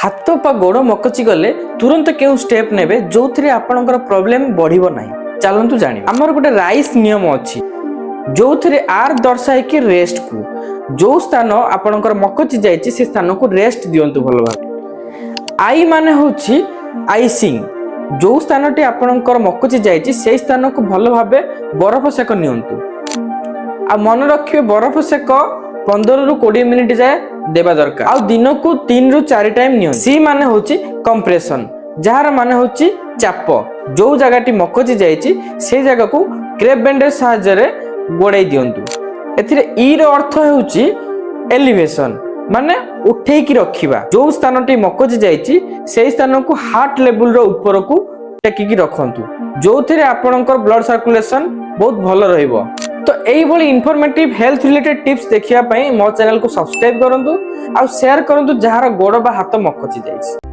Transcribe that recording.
हाथ पा गोड़ मकची गले तुरंत क्यों स्टेप नेबे जो थे आपनकर प्रॉब्लम बढ़िबो नाही। चलंतु जानि हमर गोटे राइस नियम अछि जो थे आर दर्शाए कि रेस्ट को जो स्थान आपनकर मकची जाइछि से स्थान को रेस्ट दियंतु भल भाबे। आई माने होछि आइसिंग जो स्थानटी आपनकर मकची जाइछि से स्थान को भल भाबे बरफ सेक नियंतु आ मन रखिए बरफ सेक 15 रु 20 मिनिट जाए देबा दरकार आ दिन को 3 रु 4 टाइम नियन। सी माने होची कंप्रेशन जार माने होची चाप जो जगहटी मकची जाइछि से जगह को क्रेप बैंडेज सहायता रे गोड़ाई दियंतु। एथिरे ई रो अर्थ होची एलिवेशन माने उठेई की रखिबा जो स्थानटी मकची जाइछि से स्थान को हार्ट लेवल रो ऊपर को टेकी की रखंतु जो थेरे आपनकर ब्लड सर्कुलेशन बहुत भलो रहइबो। तो यही भली इनफॉर्मेटिव हेल्थ रिलेटेड टिप्स देखिया पई मो चैनल को सब्सक्राइब करंतु आ शेयर करंतु जहार गोड़ बा हाथ मकची जाइछि।